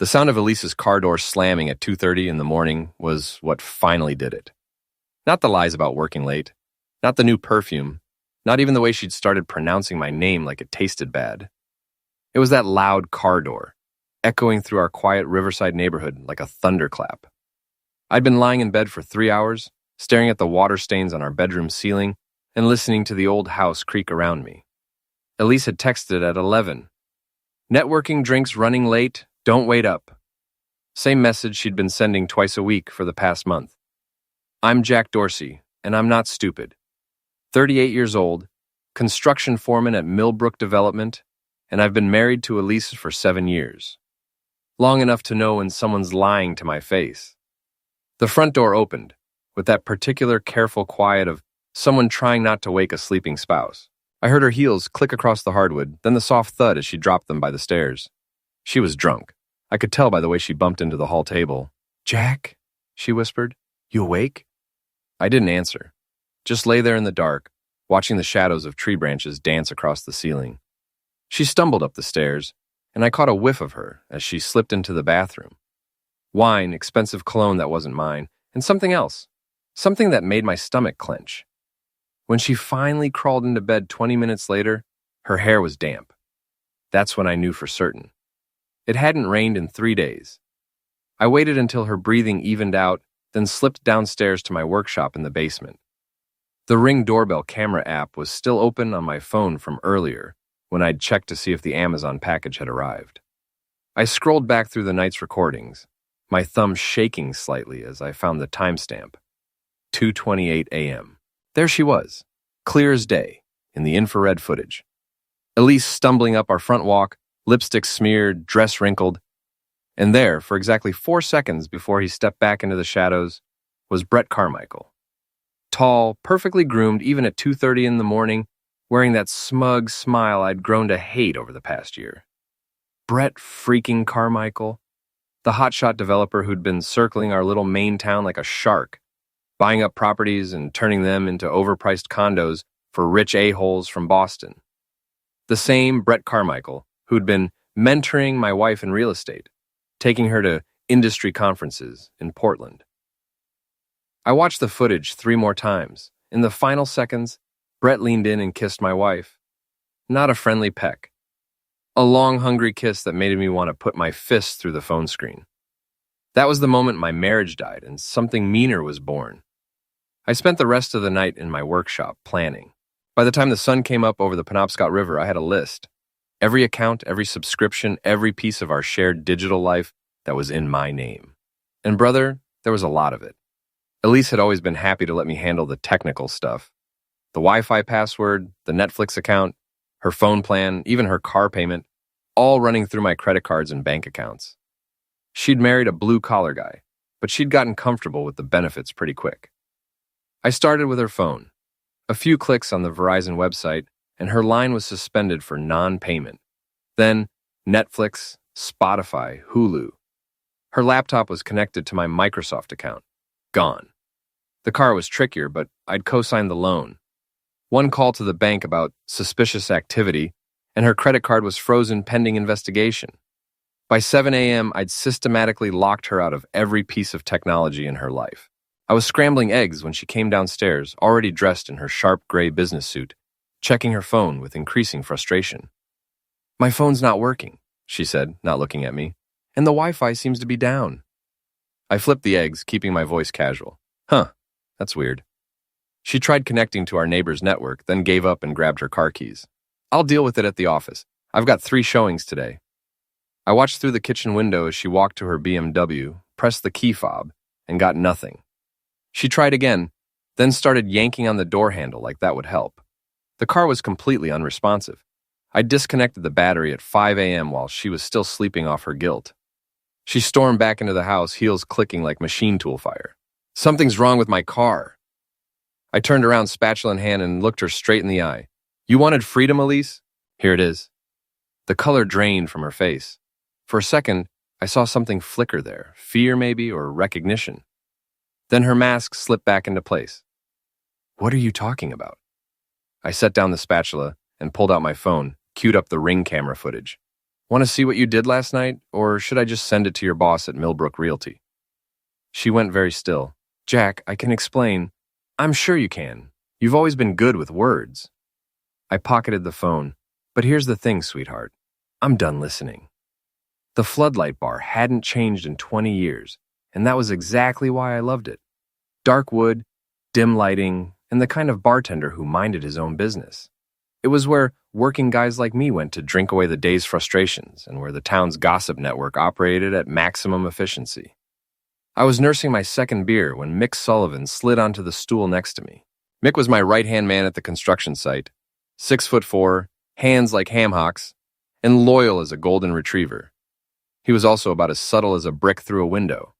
The sound of Elise's car door slamming at 2:30 in the morning was what finally did it. Not the lies about working late, not the new perfume, not even the way she'd started pronouncing my name like it tasted bad. It was that loud car door, echoing through our quiet riverside neighborhood like a thunderclap. I'd been lying in bed for 3 hours, staring at the water stains on our bedroom ceiling and listening to the old house creak around me. Elise had texted at 11. Networking drinks running late, don't wait up. Same message she'd been sending twice a week for the past month. I'm Jack Dorsey, and I'm not stupid. 38 years old, construction foreman at Millbrook Development, and I've been married to Elise for 7 years. Long enough to know when someone's lying to my face. The front door opened, with that particular careful quiet of someone trying not to wake a sleeping spouse. I heard her heels click across the hardwood, then the soft thud as she dropped them by the stairs. She was drunk. I could tell by the way she bumped into the hall table. "Jack," she whispered, "you awake?" I didn't answer. Just lay there in the dark, watching the shadows of tree branches dance across the ceiling. She stumbled up the stairs, and I caught a whiff of her as she slipped into the bathroom. Wine, expensive cologne that wasn't mine, and something else. Something that made my stomach clench. When she finally crawled into bed 20 minutes later, her hair was damp. That's when I knew for certain. It hadn't rained in 3 days. I waited until her breathing evened out, then slipped downstairs to my workshop in the basement. The Ring doorbell camera app was still open on my phone from earlier, when I'd checked to see if the Amazon package had arrived. I scrolled back through the night's recordings, my thumb shaking slightly as I found the timestamp. 2:28 a.m. There she was, clear as day, in the infrared footage. Elise stumbling up our front walk, lipstick smeared, dress wrinkled. And there, for exactly 4 seconds before he stepped back into the shadows, was Brett Carmichael. Tall, perfectly groomed even at 2:30 in the morning, wearing that smug smile I'd grown to hate over the past year. Brett freaking Carmichael, the hotshot developer who'd been circling our little Maine town like a shark, buying up properties and turning them into overpriced condos for rich a-holes from Boston. The same Brett Carmichael who'd been mentoring my wife in real estate, taking her to industry conferences in Portland. I watched the footage 3 more times. In the final seconds, Brett leaned in and kissed my wife. Not a friendly peck. A long, hungry kiss that made me want to put my fist through the phone screen. That was the moment my marriage died and something meaner was born. I spent the rest of the night in my workshop planning. By the time the sun came up over the Penobscot River, I had a list. Every account, every subscription, every piece of our shared digital life that was in my name. And brother, there was a lot of it. Elise had always been happy to let me handle the technical stuff. The Wi-Fi password, the Netflix account, her phone plan, even her car payment, all running through my credit cards and bank accounts. She'd married a blue-collar guy, but she'd gotten comfortable with the benefits pretty quick. I started with her phone. A few clicks on the Verizon website, and her line was suspended for non-payment. Then Netflix, Spotify, Hulu. Her laptop was connected to my Microsoft account. Gone. The car was trickier, but I'd co-signed the loan. One call to the bank about suspicious activity, and her credit card was frozen pending investigation. By 7 a.m., I'd systematically locked her out of every piece of technology in her life. I was scrambling eggs when she came downstairs, already dressed in her sharp gray business suit, checking her phone with increasing frustration. "My phone's not working," she said, not looking at me, "and the Wi-Fi seems to be down." I flipped the eggs, keeping my voice casual. "Huh, that's weird." She tried connecting to our neighbor's network, then gave up and grabbed her car keys. "I'll deal with it at the office. I've got 3 showings today." I watched through the kitchen window as she walked to her BMW, pressed the key fob, and got nothing. She tried again, then started yanking on the door handle like that would help. The car was completely unresponsive. I disconnected the battery at 5 a.m. while she was still sleeping off her guilt. She stormed back into the house, heels clicking like machine tool fire. "Something's wrong with my car." I turned around, spatula in hand, and looked her straight in the eye. "You wanted freedom, Elise? Here it is." The color drained from her face. For a second, I saw something flicker there, fear maybe, or recognition. Then her mask slipped back into place. "What are you talking about?" I set down the spatula and pulled out my phone, queued up the Ring camera footage. Want to see what you did last night, or should I just send it to your boss at Millbrook Realty? She went very still. Jack, I can explain. I'm sure you can. You've always been good with words. I pocketed the phone. But here's the thing, sweetheart. I'm done listening. The Floodlight Bar hadn't changed in 20 years, and that was exactly why I loved it. Dark wood, dim lighting, and the kind of bartender who minded his own business. It was where working guys like me went to drink away the day's frustrations and where the town's gossip network operated at maximum efficiency. I was nursing my second beer when Mick Sullivan slid onto the stool next to me. Mick was my right-hand man at the construction site, 6'4", hands like ham hocks, and loyal as a golden retriever. He was also about as subtle as a brick through a window.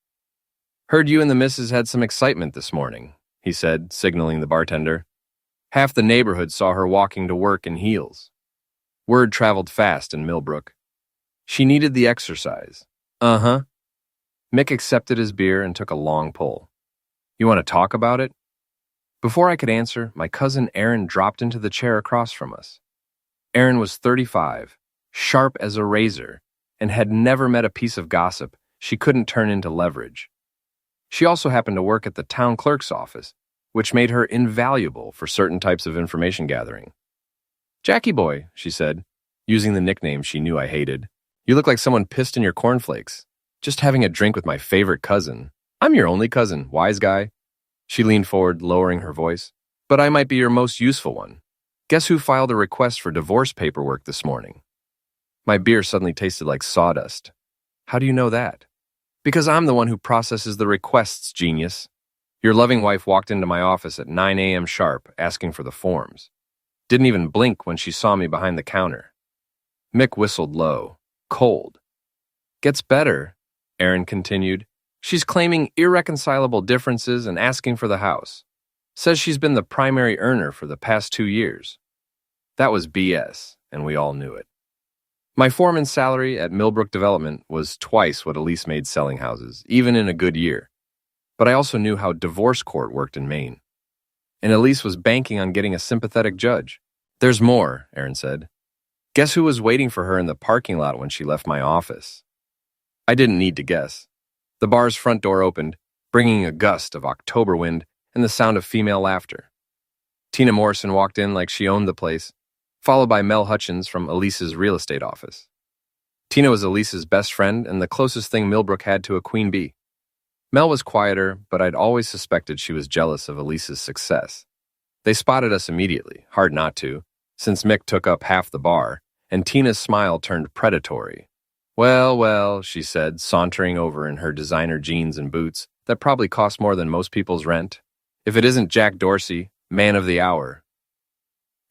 Heard you and the missus had some excitement this morning, he said, signaling the bartender. Half the neighborhood saw her walking to work in heels. Word traveled fast in Millbrook. She needed the exercise. Uh-huh. Mick accepted his beer and took a long pull. You want to talk about it? Before I could answer, my cousin Aaron dropped into the chair across from us. Aaron was 35, sharp as a razor, and had never met a piece of gossip she couldn't turn into leverage. She also happened to work at the town clerk's office, which made her invaluable for certain types of information gathering. Jackie boy, she said, using the nickname she knew I hated. You look like someone pissed in your cornflakes. Just having a drink with my favorite cousin. I'm your only cousin, wise guy. She leaned forward, lowering her voice. But I might be your most useful one. Guess who filed a request for divorce paperwork this morning? My beer suddenly tasted like sawdust. How do you know that? Because I'm the one who processes the requests, genius. Your loving wife walked into my office at 9 a.m. sharp, asking for the forms. Didn't even blink when she saw me behind the counter. Mick whistled low, cold. Gets better, Aaron continued. She's claiming irreconcilable differences and asking for the house. Says she's been the primary earner for the past 2 years. That was BS, and we all knew it. My foreman's salary at Millbrook Development was twice what Elise made selling houses, even in a good year. But I also knew how divorce court worked in Maine. And Elise was banking on getting a sympathetic judge. There's more, Aaron said. Guess who was waiting for her in the parking lot when she left my office? I didn't need to guess. The bar's front door opened, bringing a gust of October wind and the sound of female laughter. Tina Morrison walked in like she owned the place, followed by Mel Hutchins from Elise's real estate office. Tina was Elise's best friend and the closest thing Millbrook had to a queen bee. Mel was quieter, but I'd always suspected she was jealous of Elise's success. They spotted us immediately, hard not to, since Mick took up half the bar, and Tina's smile turned predatory. Well, well, she said, sauntering over in her designer jeans and boots that probably cost more than most people's rent. If it isn't Jack Dorsey, man of the hour.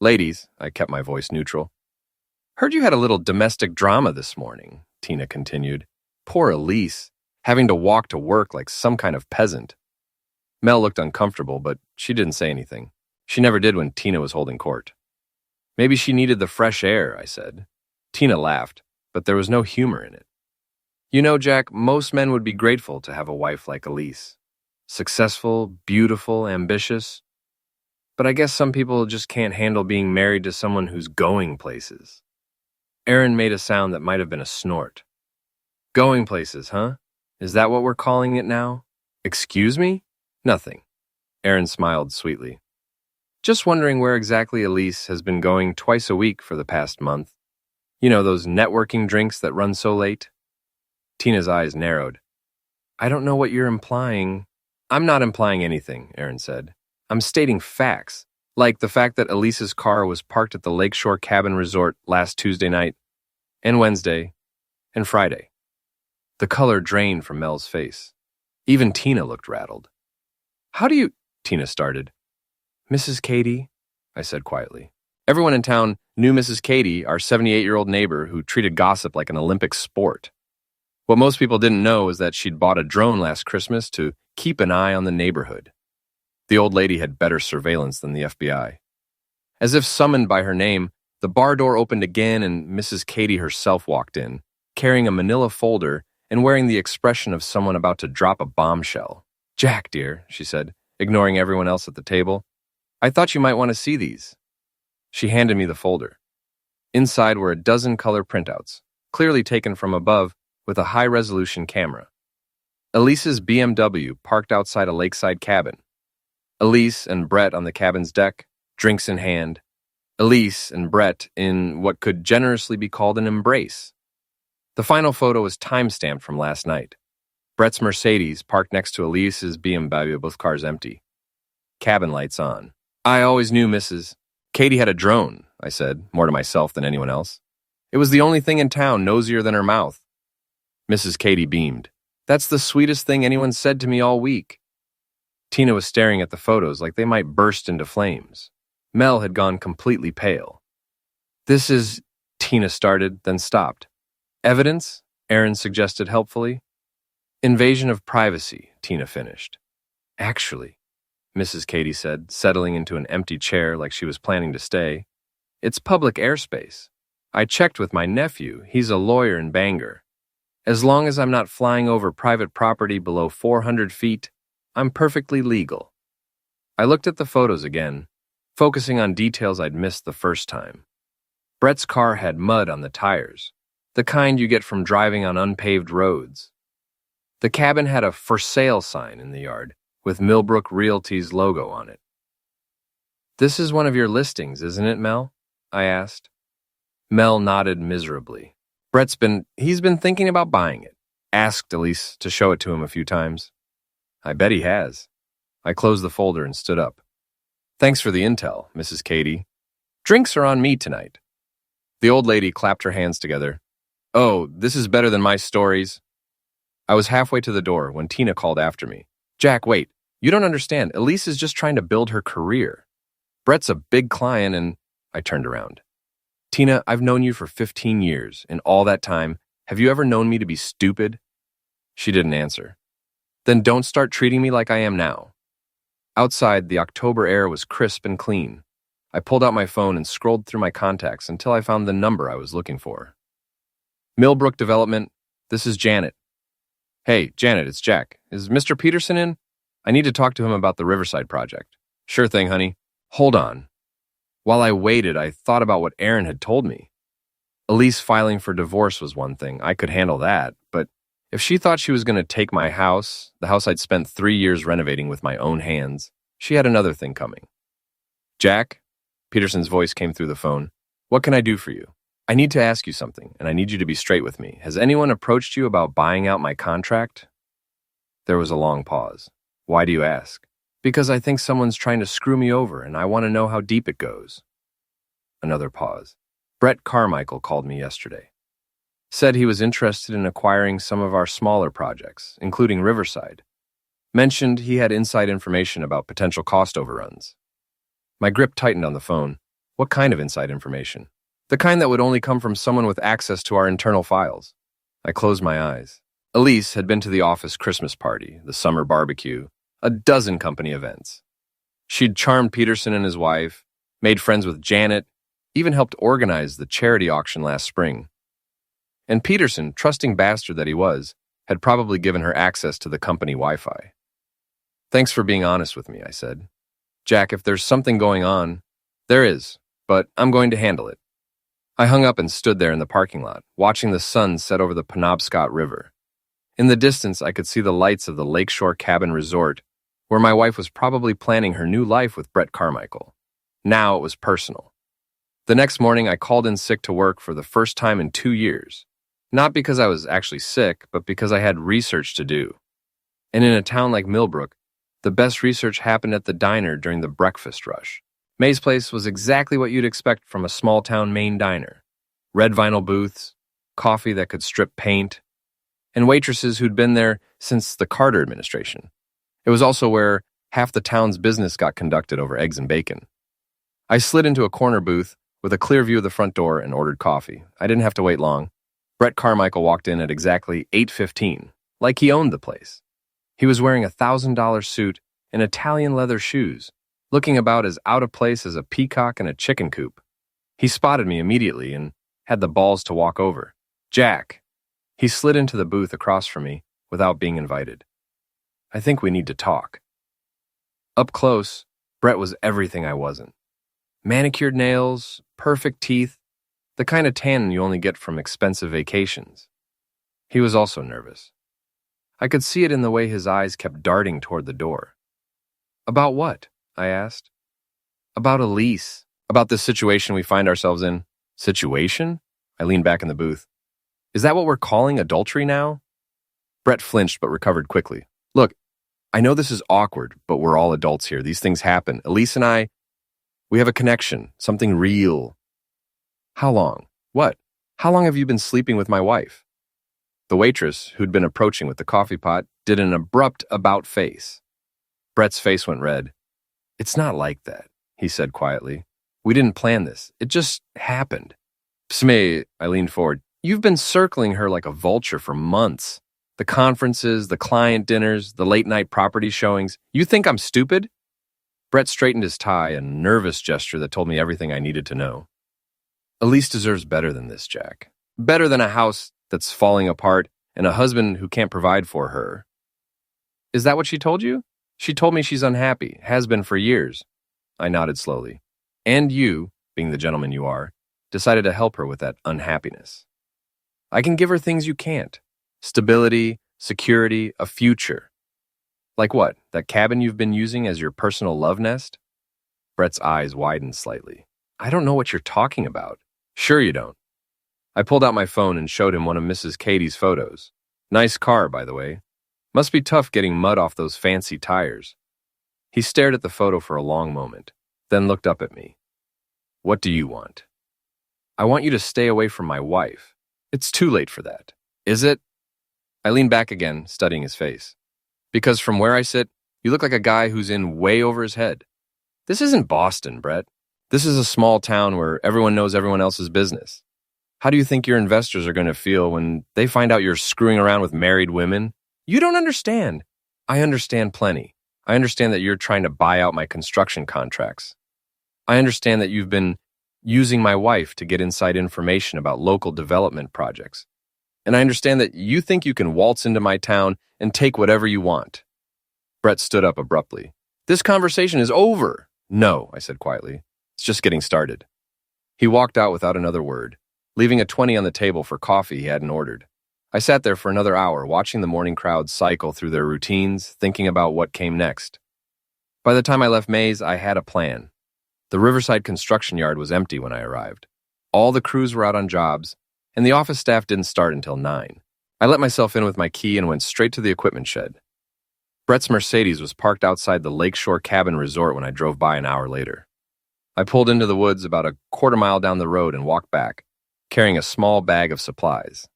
Ladies, I kept my voice neutral. Heard you had a little domestic drama this morning, Tina continued. Poor Elise, having to walk to work like some kind of peasant. Mel looked uncomfortable, but she didn't say anything. She never did when Tina was holding court. Maybe she needed the fresh air, I said. Tina laughed, but there was no humor in it. You know, Jack, most men would be grateful to have a wife like Elise. Successful, beautiful, ambitious. But I guess some people just can't handle being married to someone who's going places. Aaron made a sound that might have been a snort. Going places, huh? Is that what we're calling it now? Excuse me? Nothing. Aaron smiled sweetly. Just wondering where exactly Elise has been going twice a week for the past month. You know, those networking drinks that run so late? Tina's eyes narrowed. I don't know what you're implying. I'm not implying anything, Aaron said. I'm stating facts, like the fact that Elise's car was parked at the Lakeshore Cabin Resort last Tuesday night, and Wednesday, and Friday. The color drained from Mel's face. Even Tina looked rattled. How do you... Tina started. Mrs. Katie, I said quietly. Everyone in town knew Mrs. Katie, our 78-year-old neighbor who treated gossip like an Olympic sport. What most people didn't know was that she'd bought a drone last Christmas to keep an eye on the neighborhood. The old lady had better surveillance than the FBI. As if summoned by her name, the bar door opened again and Mrs. Katie herself walked in, carrying a manila folder and wearing the expression of someone about to drop a bombshell. Jack, dear, she said, ignoring everyone else at the table. I thought you might want to see these. She handed me the folder. Inside were a dozen color printouts, clearly taken from above with a high-resolution camera. Elise's BMW parked outside a lakeside cabin. Elise and Brett on the cabin's deck, drinks in hand. Elise and Brett in what could generously be called an embrace. The final photo was time-stamped from last night. Brett's Mercedes parked next to Elise's BMW, both cars empty. Cabin lights on. I always knew Mrs. Katie had a drone, I said, more to myself than anyone else. It was the only thing in town nosier than her mouth. Mrs. Katie beamed. That's the sweetest thing anyone said to me all week. Tina was staring at the photos like they might burst into flames. Mel had gone completely pale. This is, Tina started, then stopped. Evidence? Aaron suggested helpfully. Invasion of privacy, Tina finished. Actually, Mrs. Katie said, settling into an empty chair like she was planning to stay, it's public airspace. I checked with my nephew. He's a lawyer in Bangor. As long as I'm not flying over private property below 400 feet, I'm perfectly legal. I looked at the photos again, focusing on details I'd missed the first time. Brett's car had mud on the tires, the kind you get from driving on unpaved roads. The cabin had a for sale sign in the yard with Millbrook Realty's logo on it. This is one of your listings, isn't it, Mel? I asked. Mel nodded miserably. He's been thinking about buying it. Asked Elise to show it to him a few times. I bet he has. I closed the folder and stood up. Thanks for the intel, Mrs. Katie. Drinks are on me tonight. The old lady clapped her hands together. Oh, this is better than my stories. I was halfway to the door when Tina called after me. Jack, wait. You don't understand. Elise is just trying to build her career. Brett's a big client and... I turned around. Tina, I've known you for 15 years. In all that time, have you ever known me to be stupid? She didn't answer. Then don't start treating me like I am now. Outside, the October air was crisp and clean. I pulled out my phone and scrolled through my contacts until I found the number I was looking for. Millbrook Development, this is Janet. Hey, Janet, it's Jack. Is Mr. Peterson in? I need to talk to him about the Riverside project. Sure thing, honey. Hold on. While I waited, I thought about what Aaron had told me. Elise filing for divorce was one thing. I could handle that, but if she thought she was going to take my house, the house I'd spent 3 years renovating with my own hands, she had another thing coming. Jack? Peterson's voice came through the phone. What can I do for you? I need to ask you something, and I need you to be straight with me. Has anyone approached you about buying out my contract? There was a long pause. Why do you ask? Because I think someone's trying to screw me over, and I want to know how deep it goes. Another pause. Brett Carmichael called me yesterday. Said he was interested in acquiring some of our smaller projects, including Riverside. Mentioned he had inside information about potential cost overruns. My grip tightened on the phone. What kind of inside information? The kind that would only come from someone with access to our internal files. I closed my eyes. Elise had been to the office Christmas party, the summer barbecue, a dozen company events. She'd charmed Peterson and his wife, made friends with Janet, even helped organize the charity auction last spring. And Peterson, trusting bastard that he was, had probably given her access to the company Wi-Fi. Thanks for being honest with me, I said. Jack, if there's something going on, there is, but I'm going to handle it. I hung up and stood there in the parking lot, watching the sun set over the Penobscot River. In the distance, I could see the lights of the Lakeshore Cabin Resort, where my wife was probably planning her new life with Brett Carmichael. Now it was personal. The next morning, I called in sick to work for the first time in 2 years. Not because I was actually sick, but because I had research to do. And in a town like Millbrook, the best research happened at the diner during the breakfast rush. May's Place was exactly what you'd expect from a small-town Maine diner. Red vinyl booths, coffee that could strip paint, and waitresses who'd been there since the Carter administration. It was also where half the town's business got conducted over eggs and bacon. I slid into a corner booth with a clear view of the front door and ordered coffee. I didn't have to wait long. Brett Carmichael walked in at exactly 8:15, like he owned the place. He was wearing a $1,000 suit and Italian leather shoes, looking about as out of place as a peacock in a chicken coop. He spotted me immediately and had the balls to walk over. Jack. He slid into the booth across from me without being invited. I think we need to talk. Up close, Brett was everything I wasn't. Manicured nails, perfect teeth, The kind of tan you only get from expensive vacations. He was also nervous. I could see it in the way his eyes kept darting toward the door. About what? I asked. About Elise. About this situation we find ourselves in. Situation? I leaned back in the booth. Is that what we're calling adultery now? Brett flinched but recovered quickly. Look, I know this is awkward, but we're all adults here. These things happen. Elise and I, we have a connection, something real. How long? What? How long have you been sleeping with my wife? The waitress, who'd been approaching with the coffee pot, did an abrupt about face. Brett's face went red. It's not like that, he said quietly. We didn't plan this. It just happened. Psmay, I leaned forward. You've been circling her like a vulture for months. The conferences, the client dinners, the late-night property showings. You think I'm stupid? Brett straightened his tie, a nervous gesture that told me everything I needed to know. Elise deserves better than this, Jack. Better than a house that's falling apart and a husband who can't provide for her. Is that what she told you? She told me she's unhappy, has been for years. I nodded slowly. And you, being the gentleman you are, decided to help her with that unhappiness. I can give her things you can't. Stability, security, a future. Like what? That cabin you've been using as your personal love nest? Brett's eyes widened slightly. I don't know what you're talking about. Sure you don't. I pulled out my phone and showed him one of Mrs. Katie's photos. Nice car, by the way. Must be tough getting mud off those fancy tires. He stared at the photo for a long moment, then looked up at me. What do you want? I want you to stay away from my wife. It's too late for that. Is it? I leaned back again, studying his face. Because from where I sit, you look like a guy who's in way over his head. This isn't Boston, Brett. This is a small town where everyone knows everyone else's business. How do you think your investors are going to feel when they find out you're screwing around with married women? You don't understand. I understand plenty. I understand that you're trying to buy out my construction contracts. I understand that you've been using my wife to get inside information about local development projects. And I understand that you think you can waltz into my town and take whatever you want. Brett stood up abruptly. This conversation is over. No, I said quietly. It's just getting started. He walked out without another word, leaving a 20 on the table for coffee he hadn't ordered. I sat there for another hour, watching the morning crowd cycle through their routines, thinking about what came next. By the time I left Mays, I had a plan. The Riverside construction yard was empty when I arrived. All the crews were out on jobs, and the office staff didn't start until 9. I let myself in with my key and went straight to the equipment shed. Brett's Mercedes was parked outside the Lakeshore Cabin Resort when I drove by an hour later. I pulled into the woods about a quarter mile down the road and walked back, carrying a small bag of supplies.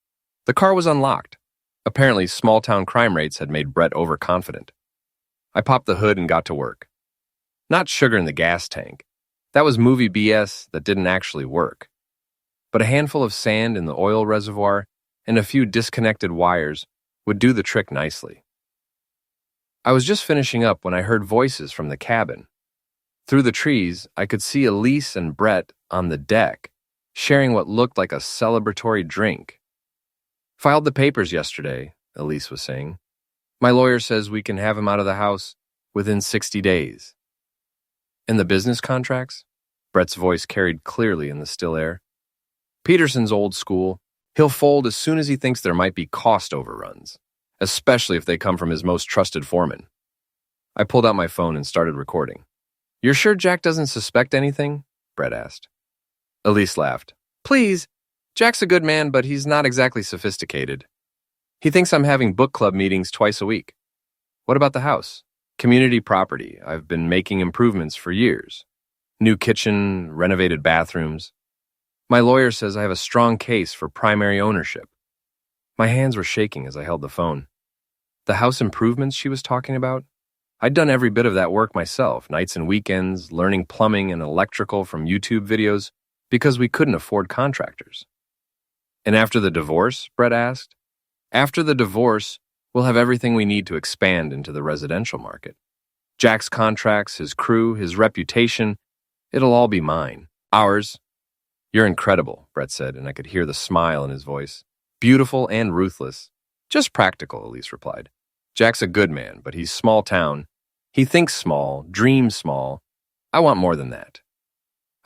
The car was unlocked. Apparently, small-town crime rates had made Brett overconfident. I popped the hood and got to work. Not sugar in the gas tank. That was movie BS that didn't actually work. But a handful of sand in the oil reservoir and a few disconnected wires would do the trick nicely. I was just finishing up when I heard voices from the cabin. Through the trees, I could see Elise and Brett on the deck, sharing what looked like a celebratory drink. Filed the papers yesterday, Elise was saying. My lawyer says we can have him out of the house within 60 days. And the business contracts? Brett's voice carried clearly in the still air. Peterson's old school. He'll fold as soon as he thinks there might be cost overruns, especially if they come from his most trusted foreman. I pulled out my phone and started recording. You're sure Jack doesn't suspect anything? Brett asked. Elise laughed. Please, Jack's a good man, but he's not exactly sophisticated. He thinks I'm having book club meetings twice a week. What about the house? Community property. I've been making improvements for years. New kitchen, renovated bathrooms. My lawyer says I have a strong case for primary ownership. My hands were shaking as I held the phone. The house improvements she was talking about? I'd done every bit of that work myself, nights and weekends, learning plumbing and electrical from YouTube videos because we couldn't afford contractors. And after the divorce? Brett asked. After the divorce, we'll have everything we need to expand into the residential market. Jack's contracts, his crew, his reputation, it'll all be mine. Ours. You're incredible, Brett said, and I could hear the smile in his voice. Beautiful and ruthless. Just practical, Elise replied. Jack's a good man, but he's small town. He thinks small, dreams small. I want more than that.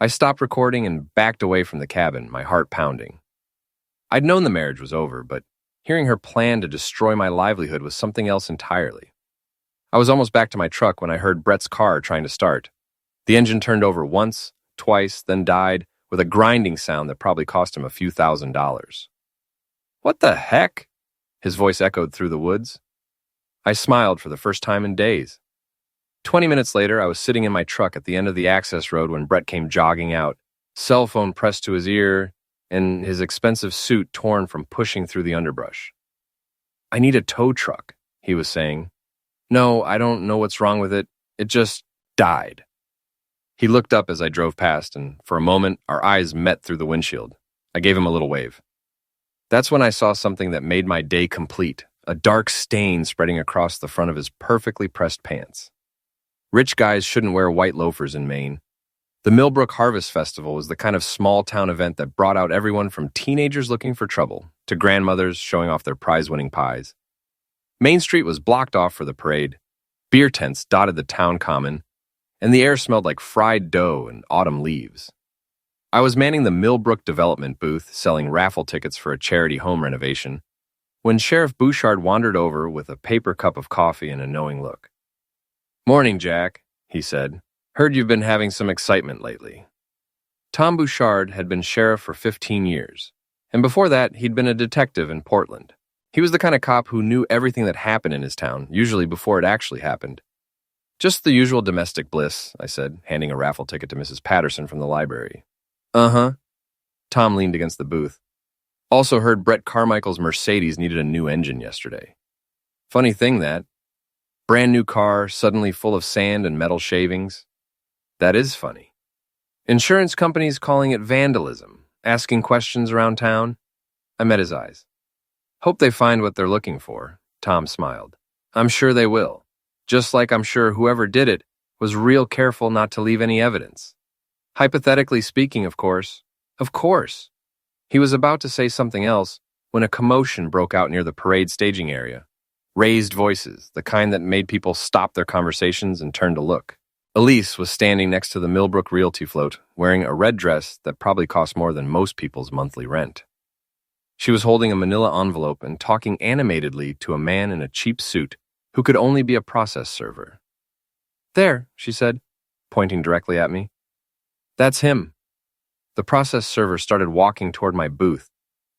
I stopped recording and backed away from the cabin, my heart pounding. I'd known the marriage was over, but hearing her plan to destroy my livelihood was something else entirely. I was almost back to my truck when I heard Brett's car trying to start. The engine turned over once, twice, then died with a grinding sound that probably cost him a few $1,000s. "What the heck?" His voice echoed through the woods. I smiled for the first time in days. 20 minutes later, I was sitting in my truck at the end of the access road when Brett came jogging out, cell phone pressed to his ear, and his expensive suit torn from pushing through the underbrush. "I need a tow truck," he was saying. "No, I don't know what's wrong with it. It just died." He looked up as I drove past, and for a moment, our eyes met through the windshield. I gave him a little wave. That's when I saw something that made my day complete, a dark stain spreading across the front of his perfectly pressed pants. Rich guys shouldn't wear white loafers in Maine. The Millbrook Harvest Festival was the kind of small-town event that brought out everyone from teenagers looking for trouble to grandmothers showing off their prize-winning pies. Main Street was blocked off for the parade. Beer tents dotted the town common, and the air smelled like fried dough and autumn leaves. I was manning the Millbrook Development booth, selling raffle tickets for a charity home renovation, when Sheriff Bouchard wandered over with a paper cup of coffee and a knowing look. "Morning, Jack," he said. "Heard you've been having some excitement lately." Tom Bouchard had been sheriff for 15 years, and before that, he'd been a detective in Portland. He was the kind of cop who knew everything that happened in his town, usually before it actually happened. "Just the usual domestic bliss," I said, handing a raffle ticket to Mrs. Patterson from the library. "Uh-huh." Tom leaned against the booth. "Also heard Brett Carmichael's Mercedes needed a new engine yesterday. Funny thing, that. Brand new car, suddenly full of sand and metal shavings. That is funny. Insurance companies calling it vandalism, asking questions around town." I met his eyes. "Hope they find what they're looking for," Tom smiled. "I'm sure they will. Just like I'm sure whoever did it was real careful not to leave any evidence. Hypothetically speaking, of course. Of course." He was about to say something else when a commotion broke out near the parade staging area. Raised voices, the kind that made people stop their conversations and turn to look. Elise was standing next to the Millbrook Realty float, wearing a red dress that probably cost more than most people's monthly rent. She was holding a manila envelope and talking animatedly to a man in a cheap suit who could only be a process server. "There," she said, pointing directly at me. "That's him." The process server started walking toward my booth,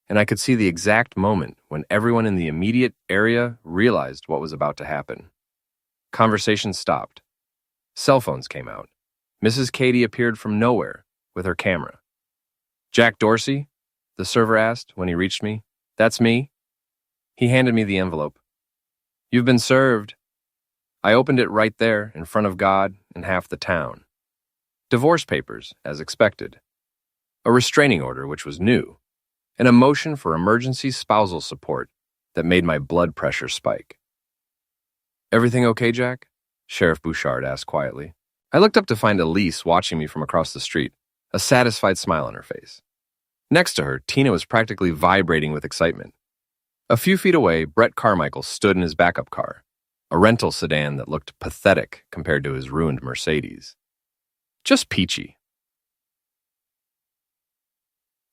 and I could see the exact moment when everyone in the immediate area realized what was about to happen. Conversation stopped. Cell phones came out. Mrs. Katie appeared from nowhere with her camera. "Jack Dorsey?" the server asked when he reached me. "That's me." He handed me the envelope. "You've been served." I opened it right there in front of God and half the town. Divorce papers, as expected. A restraining order, which was new. And a motion for emergency spousal support that made my blood pressure spike. "Everything okay, Jack?" Sheriff Bouchard asked quietly. I looked up to find Elise watching me from across the street, a satisfied smile on her face. Next to her, Tina was practically vibrating with excitement. A few feet away, Brett Carmichael stood in his backup car, a rental sedan that looked pathetic compared to his ruined Mercedes. "Just peachy,"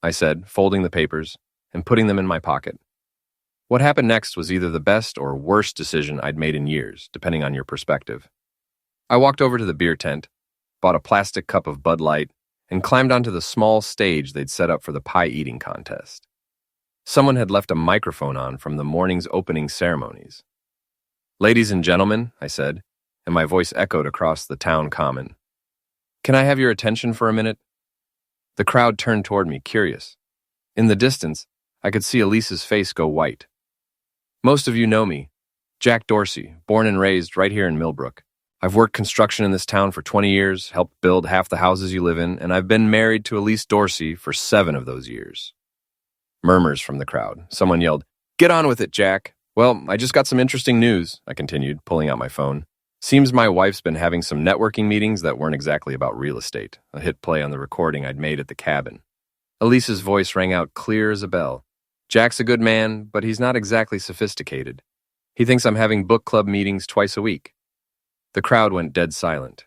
I said, folding the papers and putting them in my pocket. What happened next was either the best or worst decision I'd made in years, depending on your perspective. I walked over to the beer tent, bought a plastic cup of Bud Light, and climbed onto the small stage they'd set up for the pie-eating contest. Someone had left a microphone on from the morning's opening ceremonies. "Ladies and gentlemen," I said, and my voice echoed across the town common. "Can I have your attention for a minute?" The crowd turned toward me, curious. In the distance, I could see Elise's face go white. "Most of you know me. Jack Dorsey, born and raised right here in Millbrook. I've worked construction in this town for 20 years, helped build half the houses you live in, and I've been married to Elise Dorsey for 7 of those years." Murmurs from the crowd. Someone yelled, "Get on with it, Jack." "Well, I just got some interesting news," I continued, pulling out my phone. "Seems my wife's been having some networking meetings that weren't exactly about real estate," a hit play on the recording I'd made at the cabin. Elise's voice rang out clear as a bell. "Jack's a good man, but he's not exactly sophisticated. He thinks I'm having book club meetings twice a week." The crowd went dead silent.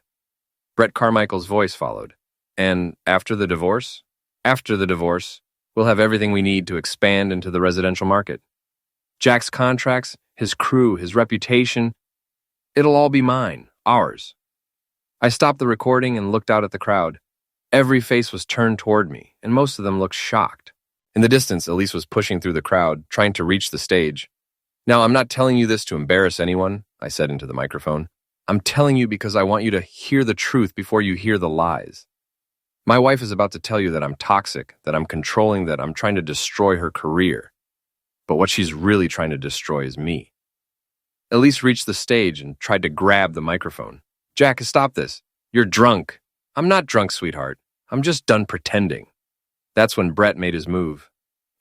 Brett Carmichael's voice followed. And after the divorce? After the divorce, we'll have everything we need to expand into the residential market. Jack's contracts, his crew, his reputation, it'll all be mine, ours. I stopped the recording and looked out at the crowd. Every face was turned toward me, and most of them looked shocked. In the distance, Elise was pushing through the crowd, trying to reach the stage. Now, I'm not telling you this to embarrass anyone, I said into the microphone. I'm telling you because I want you to hear the truth before you hear the lies. My wife is about to tell you that I'm toxic, that I'm controlling, that I'm trying to destroy her career. But what she's really trying to destroy is me. Elise reached the stage and tried to grab the microphone. Jack, stop this. You're drunk. I'm not drunk, sweetheart. I'm just done pretending. That's when Brett made his move.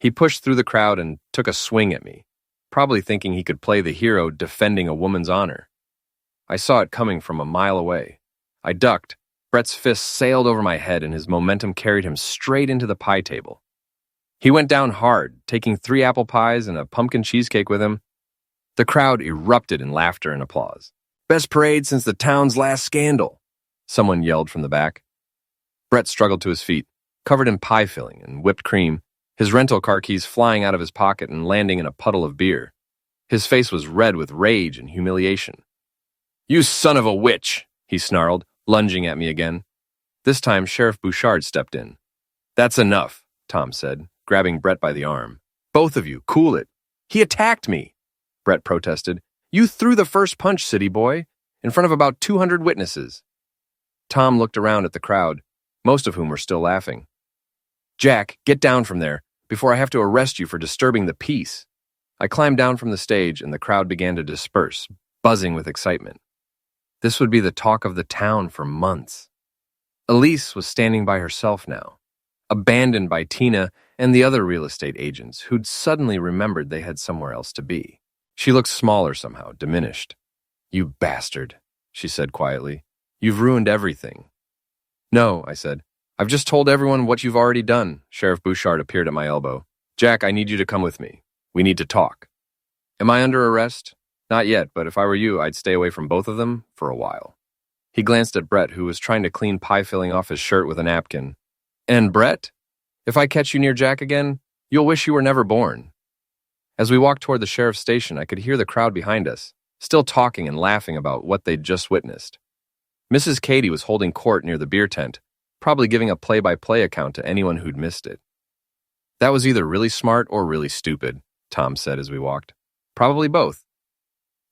He pushed through the crowd and took a swing at me, probably thinking he could play the hero defending a woman's honor. I saw it coming from a mile away. I ducked. Brett's fist sailed over my head and his momentum carried him straight into the pie table. He went down hard, taking 3 apple pies and a pumpkin cheesecake with him. The crowd erupted in laughter and applause. Best parade since the town's last scandal, someone yelled from the back. Brett struggled to his feet, covered in pie filling and whipped cream, his rental car keys flying out of his pocket and landing in a puddle of beer. His face was red with rage and humiliation. You son of a witch, he snarled, lunging at me again. This time, Sheriff Bouchard stepped in. That's enough, Tom said, grabbing Brett by the arm. Both of you, cool it. He attacked me, Brett protested. You threw the first punch, city boy, in front of about 200 witnesses. Tom looked around at the crowd, most of whom were still laughing. Jack, get down from there, before I have to arrest you for disturbing the peace. I climbed down from the stage and the crowd began to disperse, buzzing with excitement. This would be the talk of the town for months. Elise was standing by herself now, abandoned by Tina and the other real estate agents who'd suddenly remembered they had somewhere else to be. She looked smaller somehow, diminished. You bastard, she said quietly. You've ruined everything. No, I said. I've just told everyone what you've already done. Sheriff Bouchard appeared at my elbow. Jack, I need you to come with me. We need to talk. Am I under arrest? Not yet, but if I were you, I'd stay away from both of them for a while. He glanced at Brett, who was trying to clean pie filling off his shirt with a napkin. And Brett, if I catch you near Jack again, you'll wish you were never born. As we walked toward the sheriff's station, I could hear the crowd behind us, still talking and laughing about what they'd just witnessed. Mrs. Katie was holding court near the beer tent, probably giving a play-by-play account to anyone who'd missed it. That was either really smart or really stupid, Tom said as we walked. Probably both.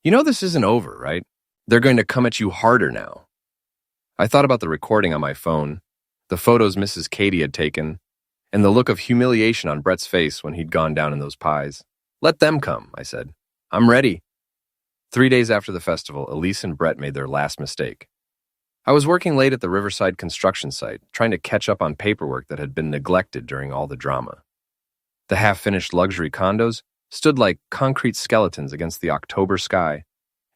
You know this isn't over, right? They're going to come at you harder now. I thought about the recording on my phone, the photos Mrs. Katie had taken, and the look of humiliation on Brett's face when he'd gone down in those pies. Let them come, I said. I'm ready. 3 days after the festival, Elise and Brett made their last mistake. I was working late at the Riverside construction site, trying to catch up on paperwork that had been neglected during all the drama. The half-finished luxury condos stood like concrete skeletons against the October sky,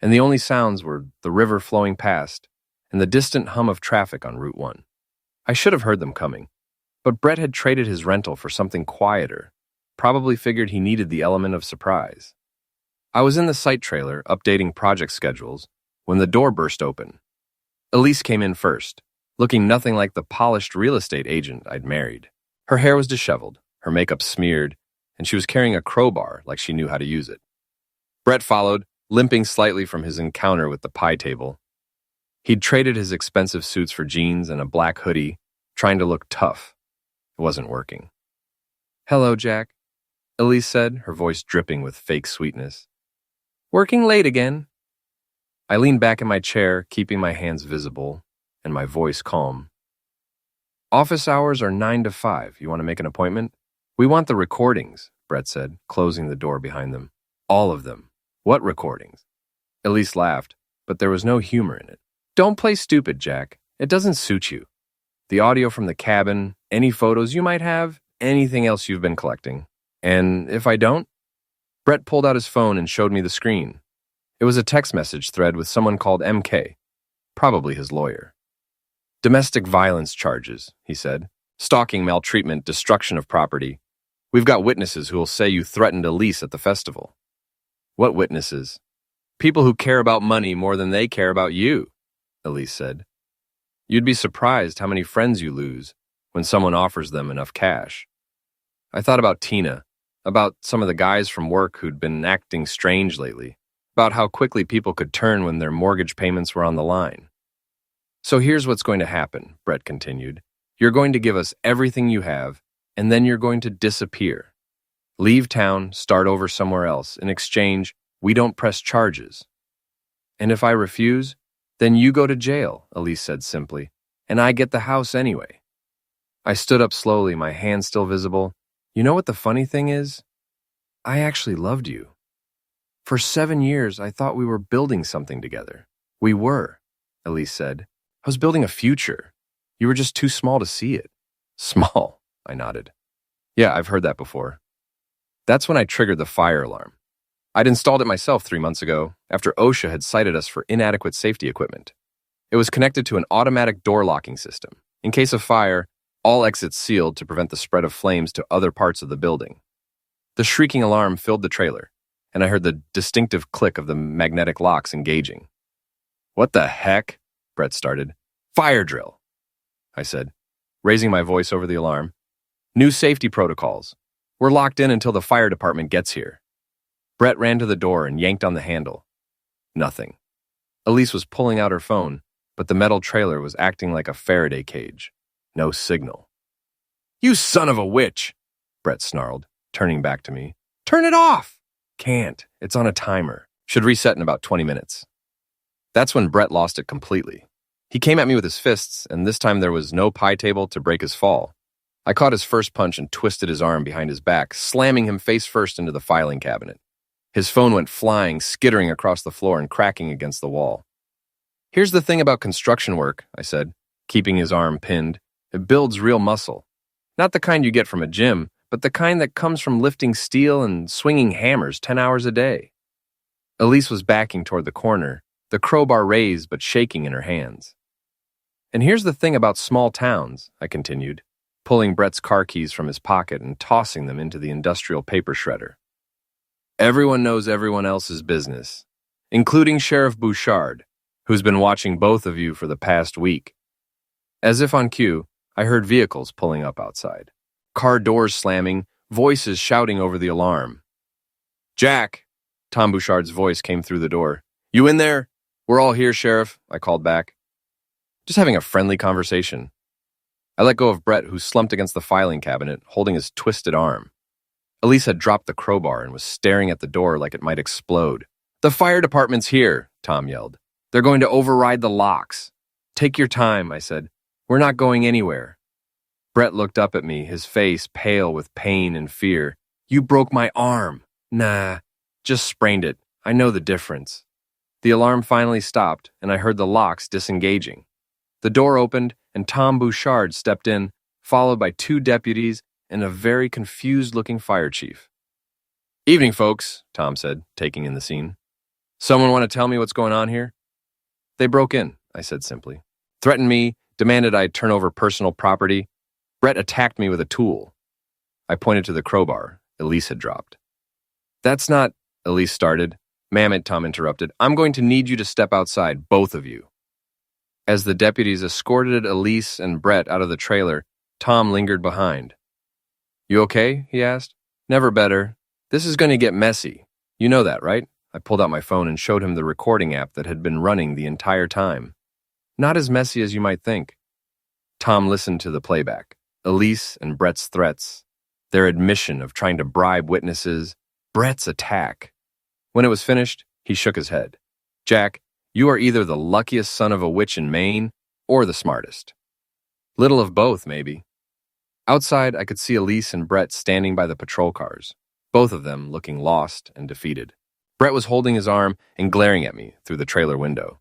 and the only sounds were the river flowing past and the distant hum of traffic on Route 1. I should have heard them coming, but Brett had traded his rental for something quieter, probably figured he needed the element of surprise. I was in the site trailer, updating project schedules, when the door burst open. Elise came in first, looking nothing like the polished real estate agent I'd married. Her hair was disheveled, her makeup smeared, and she was carrying a crowbar like she knew how to use it. Brett followed, limping slightly from his encounter with the pie table. He'd traded his expensive suits for jeans and a black hoodie, trying to look tough. It wasn't working. Hello, Jack, Elise said, her voice dripping with fake sweetness. Working late again. I leaned back in my chair, keeping my hands visible and my voice calm. Office hours are 9 to 5. You want to make an appointment? We want the recordings, Brett said, closing the door behind them. All of them. What recordings? Elise laughed, but there was no humor in it. Don't play stupid, Jack. It doesn't suit you. The audio from the cabin, any photos you might have, anything else you've been collecting. And if I don't? Brett pulled out his phone and showed me the screen. It was a text message thread with someone called MK, probably his lawyer. Domestic violence charges, he said. Stalking, maltreatment, destruction of property. We've got witnesses who will say you threatened Elise at the festival. What witnesses? People who care about money more than they care about you, Elise said. You'd be surprised how many friends you lose when someone offers them enough cash. I thought about Tina, about some of the guys from work who'd been acting strange lately, about how quickly people could turn when their mortgage payments were on the line. So here's what's going to happen, Brett continued. You're going to give us everything you have, and then you're going to disappear. Leave town, start over somewhere else. In exchange, we don't press charges. And if I refuse, then you go to jail, Elise said simply, and I get the house anyway. I stood up slowly, my hand still visible. You know what the funny thing is? I actually loved you. For 7 years, I thought we were building something together. We were, Elise said. I was building a future. You were just too small to see it. Small, I nodded. Yeah, I've heard that before. That's when I triggered the fire alarm. I'd installed it myself 3 months ago, after OSHA had cited us for inadequate safety equipment. It was connected to an automatic door locking system. In case of fire, all exits sealed to prevent the spread of flames to other parts of the building. The shrieking alarm filled the trailer, and I heard the distinctive click of the magnetic locks engaging. What the heck? Brett started. Fire drill, I said, raising my voice over the alarm. New safety protocols. We're locked in until the fire department gets here. Brett ran to the door and yanked on the handle. Nothing. Elise was pulling out her phone, but the metal trailer was acting like a Faraday cage. No signal. You son of a witch, Brett snarled, turning back to me. Turn it off! Can't. It's on a timer. Should reset in about 20 minutes. That's when Brett lost it completely. He came at me with his fists, and this time there was no pie table to break his fall. I caught his first punch and twisted his arm behind his back, slamming him face first into the filing cabinet. His phone went flying, skittering across the floor and cracking against the wall. Here's the thing about construction work, I said, keeping his arm pinned. It builds real muscle. Not the kind you get from a gym, but the kind that comes from lifting steel and swinging hammers 10 hours a day. Elise was backing toward the corner, the crowbar raised but shaking in her hands. And here's the thing about small towns, I continued, pulling Brett's car keys from his pocket and tossing them into the industrial paper shredder. Everyone knows everyone else's business, including Sheriff Bouchard, who's been watching both of you for the past week. As if on cue, I heard vehicles pulling up outside. Car doors slamming, voices shouting over the alarm. Jack, Tom Bouchard's voice came through the door. You in there? We're all here, Sheriff, I called back. Just having a friendly conversation. I let go of Brett, who slumped against the filing cabinet, holding his twisted arm. Elise had dropped the crowbar and was staring at the door like it might explode. The fire department's here, Tom yelled. They're going to override the locks. Take your time, I said. We're not going anywhere. Brett looked up at me, his face pale with pain and fear. You broke my arm. Nah, just sprained it. I know the difference. The alarm finally stopped, and I heard the locks disengaging. The door opened, and Tom Bouchard stepped in, followed by 2 deputies and a very confused-looking fire chief. Evening, folks, Tom said, taking in the scene. Someone want to tell me what's going on here? They broke in, I said simply. Threatened me, demanded I turn over personal property. Brett attacked me with a tool. I pointed to the crowbar Elise had dropped. That's not, Elise started. Ma'am, Tom interrupted. I'm going to need you to step outside, both of you. As the deputies escorted Elise and Brett out of the trailer, Tom lingered behind. You okay? He asked. Never better. This is going to get messy. You know that, right? I pulled out my phone and showed him the recording app that had been running the entire time. Not as messy as you might think. Tom listened to the playback. Elise and Brett's threats. Their admission of trying to bribe witnesses. Brett's attack. When it was finished, he shook his head. Jack, you are either the luckiest son of a witch in Maine or the smartest. Little of both, maybe. Outside, I could see Elise and Brett standing by the patrol cars, both of them looking lost and defeated. Brett was holding his arm and glaring at me through the trailer window.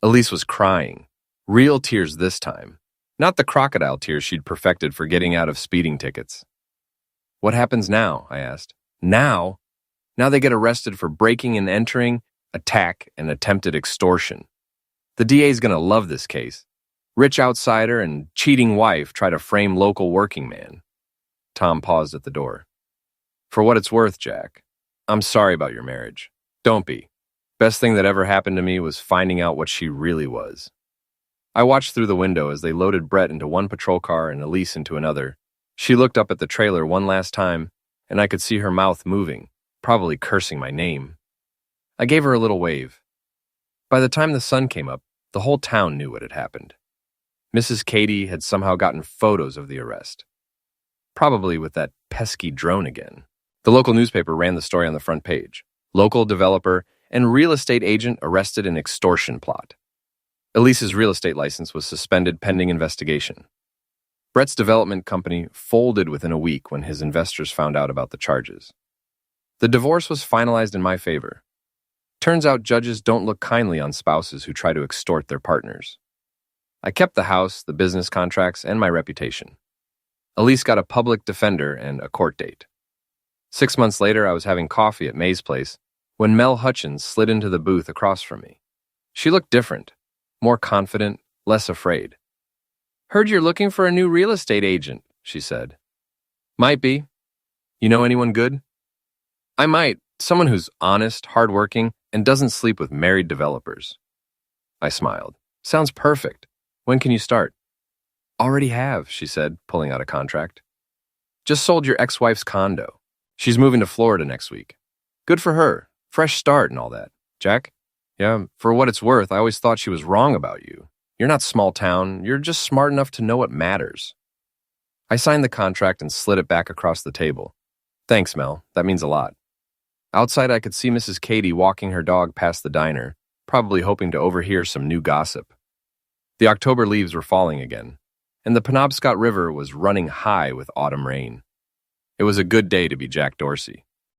Elise was crying, real tears this time, not the crocodile tears she'd perfected for getting out of speeding tickets. What happens now? I asked. Now? Now they get arrested for breaking and entering, attack, and attempted extortion. The DA's gonna love this case. Rich outsider and cheating wife try to frame local working man. Tom paused at the door. For what it's worth, Jack, I'm sorry about your marriage. Don't be. Best thing that ever happened to me was finding out what she really was. I watched through the window as they loaded Brett into one patrol car and Elise into another. She looked up at the trailer one last time, and I could see her mouth moving, probably cursing my name. I gave her a little wave. By the time the sun came up, the whole town knew what had happened. Mrs. Katie had somehow gotten photos of the arrest. Probably with that pesky drone again. The local newspaper ran the story on the front page. Local developer and real estate agent arrested in extortion plot. Elise's real estate license was suspended pending investigation. Brett's development company folded within a week when his investors found out about the charges. The divorce was finalized in my favor. Turns out judges don't look kindly on spouses who try to extort their partners. I kept the house, the business contracts, and my reputation. Elise got a public defender and a court date. 6 months later, I was having coffee at May's place when Mel Hutchins slid into the booth across from me. She looked different, more confident, less afraid. "Heard you're looking for a new real estate agent," she said. "Might be. You know anyone good?" "I might. Someone who's honest, hardworking, and doesn't sleep with married developers." I smiled. "Sounds perfect. When can you start?" "Already have," she said, pulling out a contract. "Just sold your ex-wife's condo. She's moving to Florida next week. Good for her. Fresh start and all that. Jack? Yeah, for what it's worth, I always thought she was wrong about you. You're not small town. You're just smart enough to know what matters." I signed the contract and slid it back across the table. "Thanks, Mel. That means a lot." Outside, I could see Mrs. Katie walking her dog past the diner, probably hoping to overhear some new gossip. The October leaves were falling again, and the Penobscot River was running high with autumn rain. It was a good day to be Jack Dorsey.